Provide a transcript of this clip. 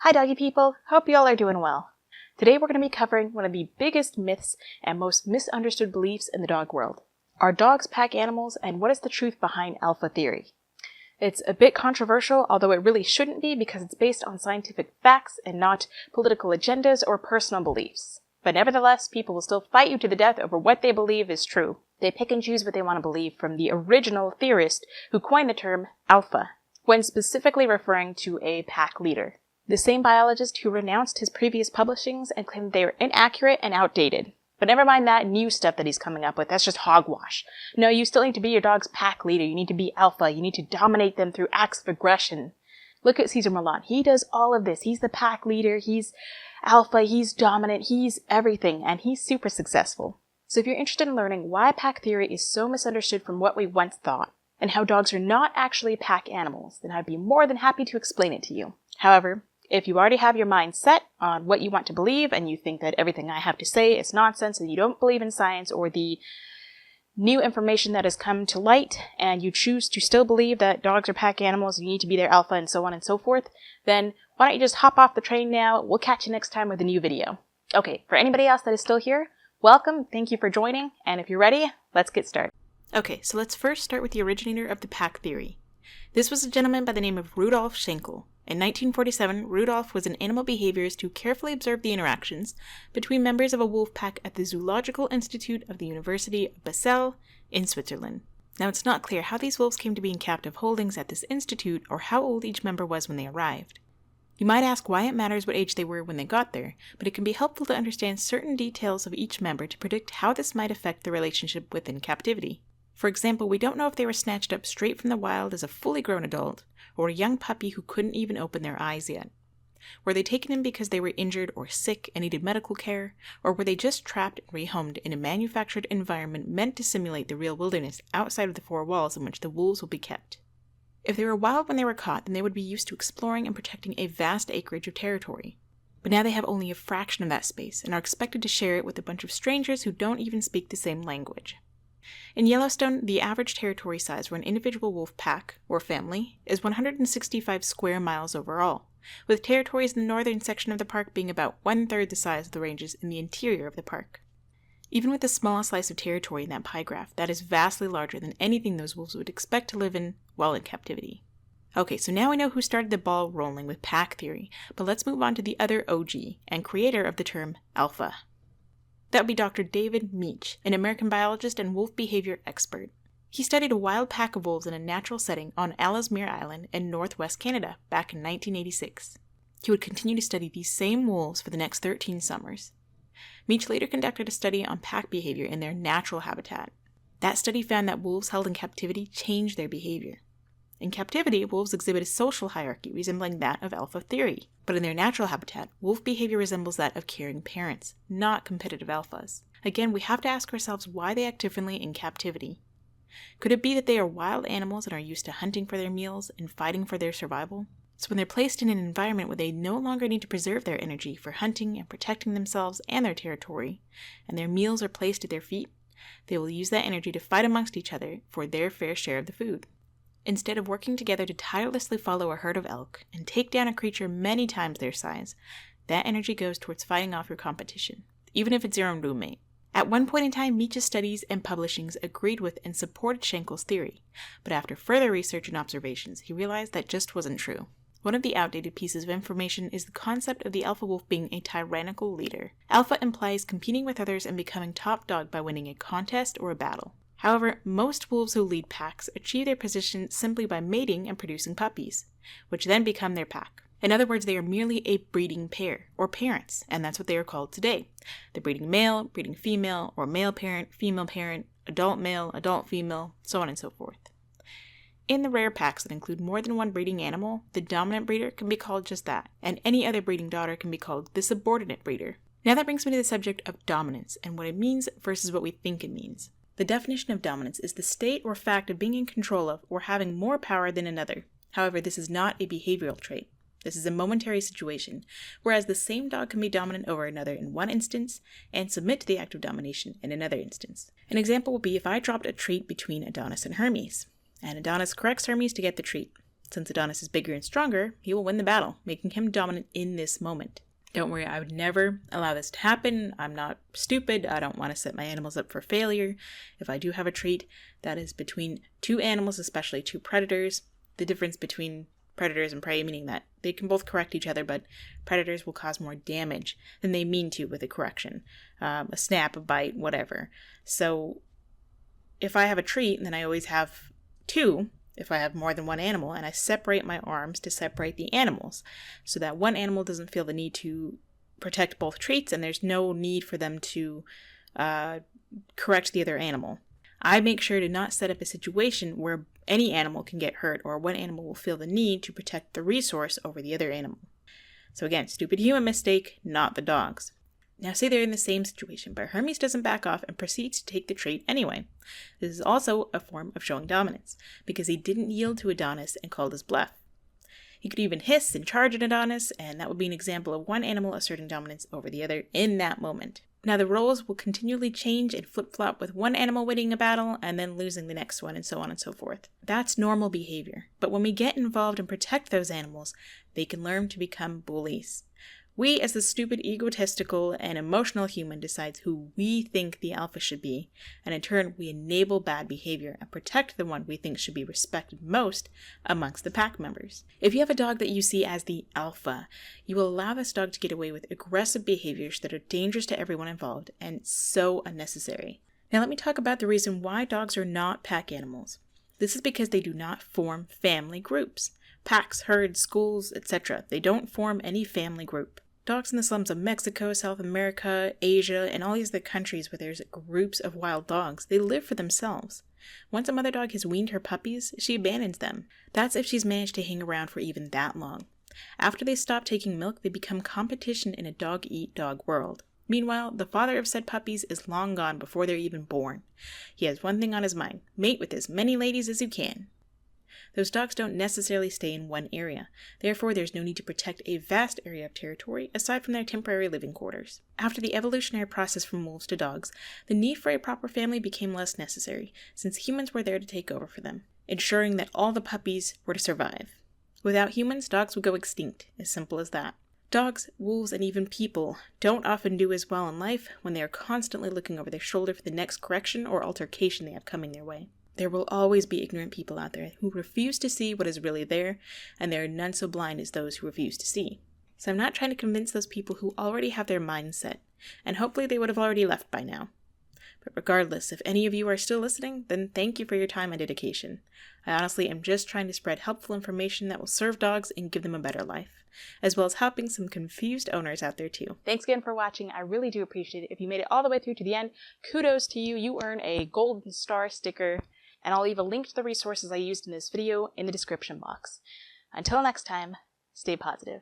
Hi doggy people, hope you all are doing well. Today we're going to be covering one of the biggest myths and most misunderstood beliefs in the dog world. Are dogs pack animals, and what is the truth behind alpha theory? It's a bit controversial, although it really shouldn't be because it's based on scientific facts and not political agendas or personal beliefs. But nevertheless, people will still fight you to the death over what they believe is true. They pick and choose what they want to believe from the original theorist who coined the term alpha, when specifically referring to a pack leader. The same biologist who renounced his previous publishings and claimed they were inaccurate and outdated. But never mind that new stuff that he's coming up with, that's just hogwash. No, you still need to be your dog's pack leader, you need to be alpha, you need to dominate them through acts of aggression. Look at Cesar Millan, he does all of this, he's the pack leader, he's alpha, he's dominant, he's everything, and he's super successful. So if you're interested in learning why pack theory is so misunderstood from what we once thought, and how dogs are not actually pack animals, then I'd be more than happy to explain it to you. However, if you already have your mind set on what you want to believe and you think that everything I have to say is nonsense and you don't believe in science or the new information that has come to light and you choose to still believe that dogs are pack animals and you need to be their alpha and so on and so forth, then why don't you just hop off the train now? We'll catch you next time with a new video. Okay, for anybody else that is still here, welcome, thank you for joining, and if you're ready, let's get started. Okay, so let's first start with the originator of the pack theory. This was a gentleman by the name of Rudolf Schenkel. In 1947, Rudolf was an animal behaviorist who carefully observed the interactions between members of a wolf pack at the Zoological Institute of the University of Basel in Switzerland. Now, it's not clear how these wolves came to be in captive holdings at this institute or how old each member was when they arrived. You might ask why it matters what age they were when they got there, but it can be helpful to understand certain details of each member to predict how this might affect the relationship within captivity. For example, we don't know if they were snatched up straight from the wild as a fully grown adult, or a young puppy who couldn't even open their eyes yet. Were they taken in because they were injured or sick and needed medical care, or were they just trapped and rehomed in a manufactured environment meant to simulate the real wilderness outside of the four walls in which the wolves will be kept? If they were wild when they were caught, then they would be used to exploring and protecting a vast acreage of territory. But now they have only a fraction of that space and are expected to share it with a bunch of strangers who don't even speak the same language. In Yellowstone, the average territory size for an individual wolf pack, or family, is 165 square miles overall, with territories in the northern section of the park being about one-third the size of the ranges in the interior of the park. Even with the smallest slice of territory in that pie graph, that is vastly larger than anything those wolves would expect to live in while in captivity. Okay, so now we know who started the ball rolling with pack theory, but let's move on to the other OG and creator of the term alpha. That would be Dr. David Meech, an American biologist and wolf behavior expert. He studied a wild pack of wolves in a natural setting on Ellesmere Island in northwest Canada back in 1986. He would continue to study these same wolves for the next 13 summers. Meech later conducted a study on pack behavior in their natural habitat. That study found that wolves held in captivity changed their behavior. In captivity, wolves exhibit a social hierarchy resembling that of alpha theory. But in their natural habitat, wolf behavior resembles that of caring parents, not competitive alphas. Again, we have to ask ourselves why they act differently in captivity. Could it be that they are wild animals and are used to hunting for their meals and fighting for their survival? So when they're placed in an environment where they no longer need to preserve their energy for hunting and protecting themselves and their territory, and their meals are placed at their feet, they will use that energy to fight amongst each other for their fair share of the food. Instead of working together to tirelessly follow a herd of elk and take down a creature many times their size, that energy goes towards fighting off your competition, even if it's your own roommate. At one point in time, Meech's studies and publishings agreed with and supported Schenkel's theory, but after further research and observations, he realized that just wasn't true. One of the outdated pieces of information is the concept of the alpha wolf being a tyrannical leader. Alpha implies competing with others and becoming top dog by winning a contest or a battle. However, most wolves who lead packs achieve their position simply by mating and producing puppies, which then become their pack. In other words, they are merely a breeding pair, or parents, and that's what they are called today. The breeding male, breeding female, or male parent, adult male, adult female, so on and so forth. In the rare packs that include more than one breeding animal, the dominant breeder can be called just that, and any other breeding daughter can be called the subordinate breeder. Now that brings me to the subject of dominance, and what it means versus what we think it means. The definition of dominance is the state or fact of being in control of or having more power than another. However, this is not a behavioral trait. This is a momentary situation, whereas the same dog can be dominant over another in one instance and submit to the act of domination in another instance. An example would be if I dropped a treat between Adonis and Hermes, and Adonis corrects Hermes to get the treat. Since Adonis is bigger and stronger, he will win the battle, making him dominant in this moment. Don't worry, I would never allow this to happen. I'm not stupid. I don't want to set my animals up for failure. If I do have a trait that is between two animals, especially two predators, the difference between predators and prey, meaning that they can both correct each other, but predators will cause more damage than they mean to with a correction. A snap, a bite, whatever. So if I have a treat, then I always have two, if I have more than one animal, and I separate my arms to separate the animals so that one animal doesn't feel the need to protect both traits and there's no need for them to correct the other animal. I make sure to not set up a situation where any animal can get hurt or one animal will feel the need to protect the resource over the other animal. So again, stupid human mistake, not the dogs. Now say they're in the same situation, but Hermes doesn't back off and proceeds to take the trait anyway. This is also a form of showing dominance, because he didn't yield to Adonis and called his bluff. He could even hiss and charge at Adonis, and that would be an example of one animal asserting dominance over the other in that moment. Now the roles will continually change and flip-flop, with one animal winning a battle and then losing the next one, and so on and so forth. That's normal behavior, but when we get involved and protect those animals, they can learn to become bullies. We, as the stupid, egotistical, and emotional human, decides who we think the alpha should be, and in turn, we enable bad behavior and protect the one we think should be respected most amongst the pack members. If you have a dog that you see as the alpha, you will allow this dog to get away with aggressive behaviors that are dangerous to everyone involved and so unnecessary. Now let me talk about the reason why dogs are not pack animals. This is because they do not form family groups. Packs, herds, schools, etc. They don't form any family group. Dogs in the slums of Mexico, South America, Asia, and all these other countries where there's groups of wild dogs, they live for themselves. Once a mother dog has weaned her puppies, she abandons them. That's if she's managed to hang around for even that long. After they stop taking milk, they become competition in a dog-eat-dog world. Meanwhile, the father of said puppies is long gone before they're even born. He has one thing on his mind: mate with as many ladies as you can. Those dogs don't necessarily stay in one area. Therefore, there's no need to protect a vast area of territory aside from their temporary living quarters. After the evolutionary process from wolves to dogs, the need for a proper family became less necessary, since humans were there to take over for them, ensuring that all the puppies were to survive. Without humans, dogs would go extinct, as simple as that. Dogs, wolves, and even people don't often do as well in life when they are constantly looking over their shoulder for the next correction or altercation they have coming their way. There will always be ignorant people out there who refuse to see what is really there, and there are none so blind as those who refuse to see. So I'm not trying to convince those people who already have their minds set, and hopefully they would have already left by now. But regardless, if any of you are still listening, then thank you for your time and dedication. I honestly am just trying to spread helpful information that will serve dogs and give them a better life, as well as helping some confused owners out there too. Thanks again for watching. I really do appreciate it. If you made it all the way through to the end, kudos to you. You earn a golden star sticker. And I'll leave a link to the resources I used in this video in the description box. Until next time, stay positive.